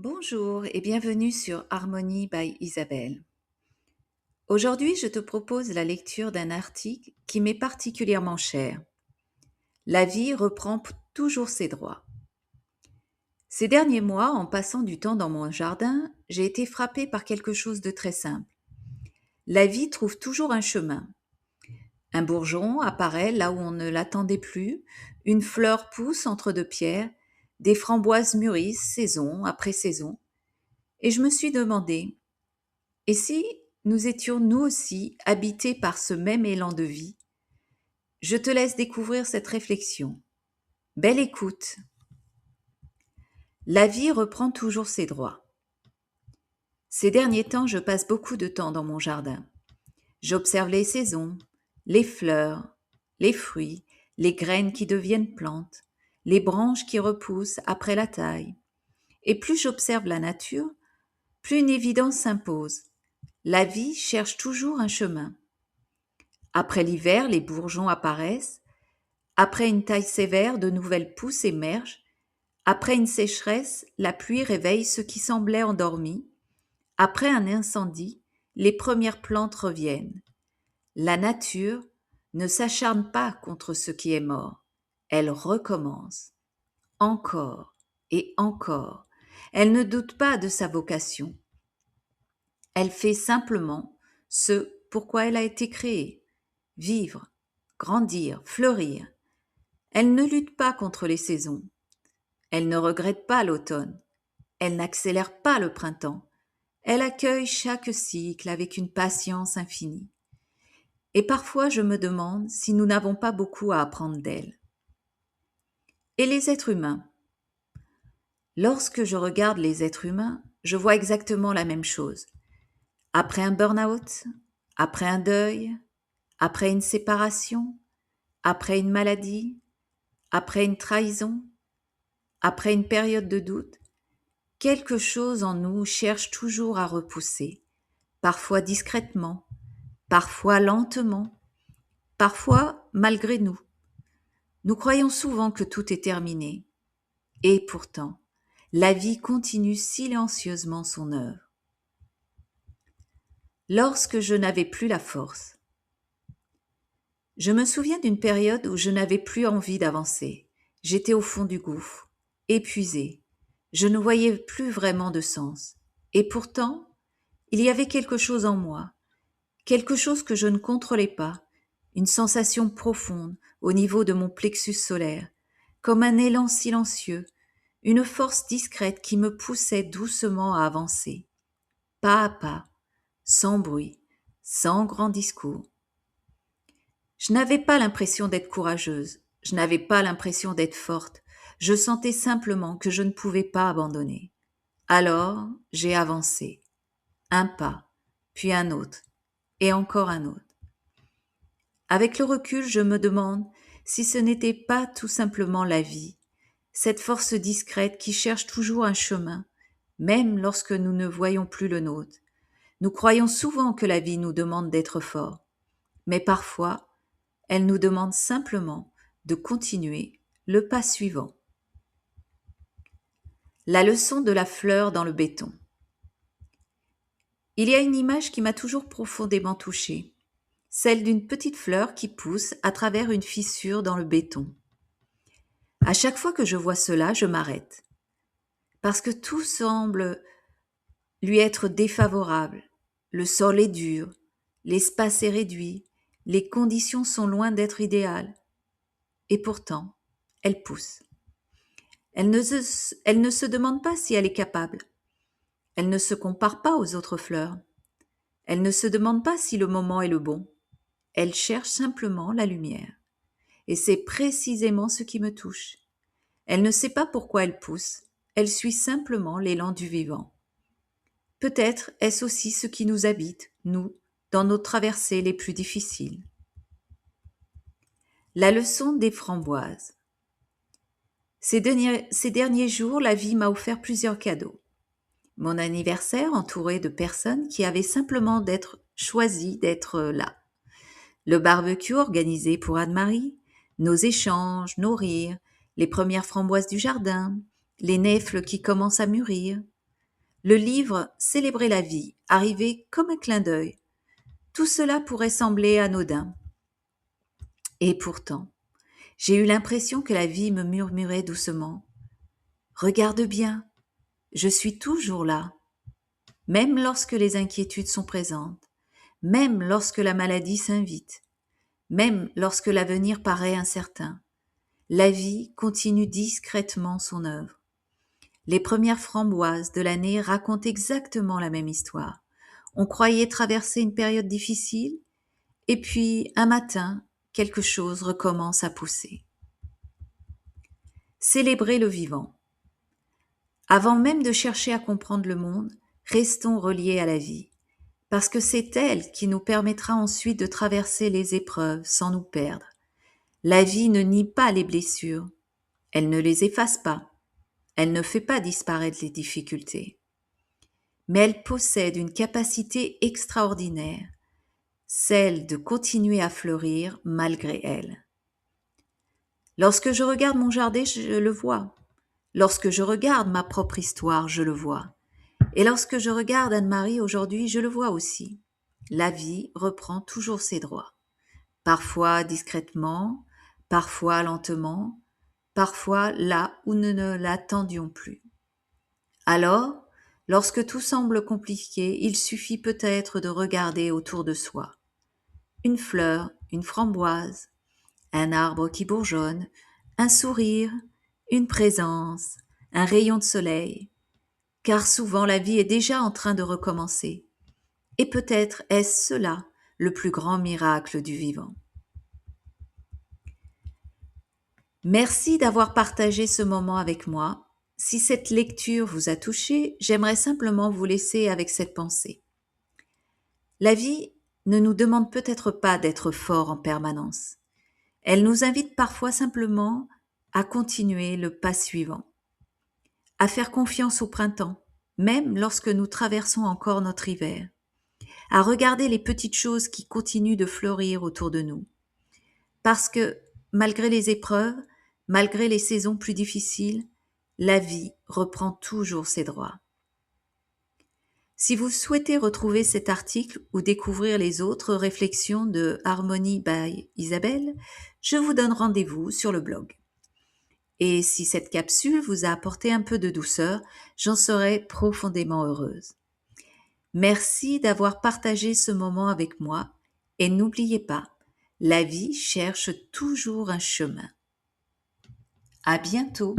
Bonjour et bienvenue sur Harmony by Isabelle. Aujourd'hui, je te propose la lecture d'un article qui m'est particulièrement cher. La vie reprend toujours ses droits. Ces derniers mois, en passant du temps dans mon jardin, j'ai été frappée par quelque chose de très simple. La vie trouve toujours un chemin. Un bourgeon apparaît là où on ne l'attendait plus, une fleur pousse entre deux pierres, des framboises mûrissent saison après saison, et je me suis demandé, et si nous étions nous aussi habités par ce même élan de vie? Je te laisse découvrir cette réflexion. Belle écoute. La vie reprend toujours ses droits. Ces derniers temps, je passe beaucoup de temps dans mon jardin. J'observe les saisons, les fleurs, les fruits, les graines qui deviennent plantes, les branches qui repoussent après la taille. Et plus j'observe la nature, plus une évidence s'impose. La vie cherche toujours un chemin. Après l'hiver, les bourgeons apparaissent. Après une taille sévère, de nouvelles pousses émergent. Après une sécheresse, la pluie réveille ce qui semblait endormi. Après un incendie, les premières plantes reviennent. La nature ne s'acharne pas contre ce qui est mort. Elle recommence. Encore et encore. Elle ne doute pas de sa vocation. Elle fait simplement ce pourquoi elle a été créée. Vivre, grandir, fleurir. Elle ne lutte pas contre les saisons. Elle ne regrette pas l'automne. Elle n'accélère pas le printemps. Elle accueille chaque cycle avec une patience infinie. Et parfois je me demande si nous n'avons pas beaucoup à apprendre d'elle. Et les êtres humains? Lorsque je regarde les êtres humains, je vois exactement la même chose. Après un burn-out, après un deuil, après une séparation, après une maladie, après une trahison, après une période de doute, quelque chose en nous cherche toujours à repousser, parfois discrètement, parfois lentement, parfois malgré nous. Nous croyons souvent que tout est terminé, et pourtant, la vie continue silencieusement son œuvre. Lorsque je n'avais plus la force, je me souviens d'une période où je n'avais plus envie d'avancer. J'étais au fond du gouffre, épuisée. Je ne voyais plus vraiment de sens. Et pourtant, il y avait quelque chose en moi, quelque chose que je ne contrôlais pas, une sensation profonde au niveau de mon plexus solaire, comme un élan silencieux, une force discrète qui me poussait doucement à avancer, pas à pas, sans bruit, sans grand discours. Je n'avais pas l'impression d'être courageuse, je n'avais pas l'impression d'être forte, je sentais simplement que je ne pouvais pas abandonner. Alors, j'ai avancé, un pas, puis un autre, et encore un autre. Avec le recul, je me demande si ce n'était pas tout simplement la vie, cette force discrète qui cherche toujours un chemin, même lorsque nous ne voyons plus le nôtre. Nous croyons souvent que la vie nous demande d'être forts, mais parfois, elle nous demande simplement de continuer le pas suivant. La leçon de la fleur dans le béton. Il y a une image qui m'a toujours profondément touchée, celle d'une petite fleur qui pousse à travers une fissure dans le béton. À chaque fois que je vois cela, je m'arrête, parce que tout semble lui être défavorable. Le sol est dur, l'espace est réduit, les conditions sont loin d'être idéales. Et pourtant, elle pousse. Elle ne se demande pas si elle est capable. Elle ne se compare pas aux autres fleurs. Elle ne se demande pas si le moment est le bon. Elle cherche simplement la lumière. Et c'est précisément ce qui me touche. Elle ne sait pas pourquoi elle pousse. Elle suit simplement l'élan du vivant. Peut-être est-ce aussi ce qui nous habite, nous, dans nos traversées les plus difficiles. La leçon des framboises. Ces derniers jours, la vie m'a offert plusieurs cadeaux. Mon anniversaire entouré de personnes qui avaient simplement d'être choisies d'être là. Le barbecue organisé pour Anne-Marie, nos échanges, nos rires, les premières framboises du jardin, les nèfles qui commencent à mûrir. Le livre Célébrer la vie arrivait comme un clin d'œil. Tout cela pourrait sembler anodin. Et pourtant, j'ai eu l'impression que la vie me murmurait doucement. Regarde bien, je suis toujours là, même lorsque les inquiétudes sont présentes, même lorsque la maladie s'invite, même lorsque l'avenir paraît incertain. La vie continue discrètement son œuvre. Les premières framboises de l'année racontent exactement la même histoire. On croyait traverser une période difficile, et puis un matin, quelque chose recommence à pousser. Célébrer le vivant. Avant même de chercher à comprendre le monde, restons reliés à la vie, parce que c'est elle qui nous permettra ensuite de traverser les épreuves sans nous perdre. La vie ne nie pas les blessures, elle ne les efface pas, elle ne fait pas disparaître les difficultés. Mais elle possède une capacité extraordinaire, celle de continuer à fleurir malgré elle. Lorsque je regarde mon jardin, je le vois. Lorsque je regarde ma propre histoire, je le vois. Et lorsque je regarde Anne-Marie aujourd'hui, je le vois aussi. La vie reprend toujours ses droits. Parfois discrètement, parfois lentement, parfois là où nous ne l'attendions plus. Alors, lorsque tout semble compliqué, il suffit peut-être de regarder autour de soi. Une fleur, une framboise, un arbre qui bourgeonne, un sourire, une présence, un rayon de soleil, car souvent la vie est déjà en train de recommencer. Et peut-être est-ce cela le plus grand miracle du vivant. Merci d'avoir partagé ce moment avec moi. Si cette lecture vous a touché, j'aimerais simplement vous laisser avec cette pensée. La vie ne nous demande peut-être pas d'être fort en permanence. Elle nous invite parfois simplement à continuer le pas suivant, à faire confiance au printemps, même lorsque nous traversons encore notre hiver, à regarder les petites choses qui continuent de fleurir autour de nous. Parce que, malgré les épreuves, malgré les saisons plus difficiles, la vie reprend toujours ses droits. Si vous souhaitez retrouver cet article ou découvrir les autres réflexions de Harmony by Isabelle, je vous donne rendez-vous sur le blog. Et si cette capsule vous a apporté un peu de douceur, j'en serai profondément heureuse. Merci d'avoir partagé ce moment avec moi et n'oubliez pas, la vie cherche toujours un chemin. À bientôt!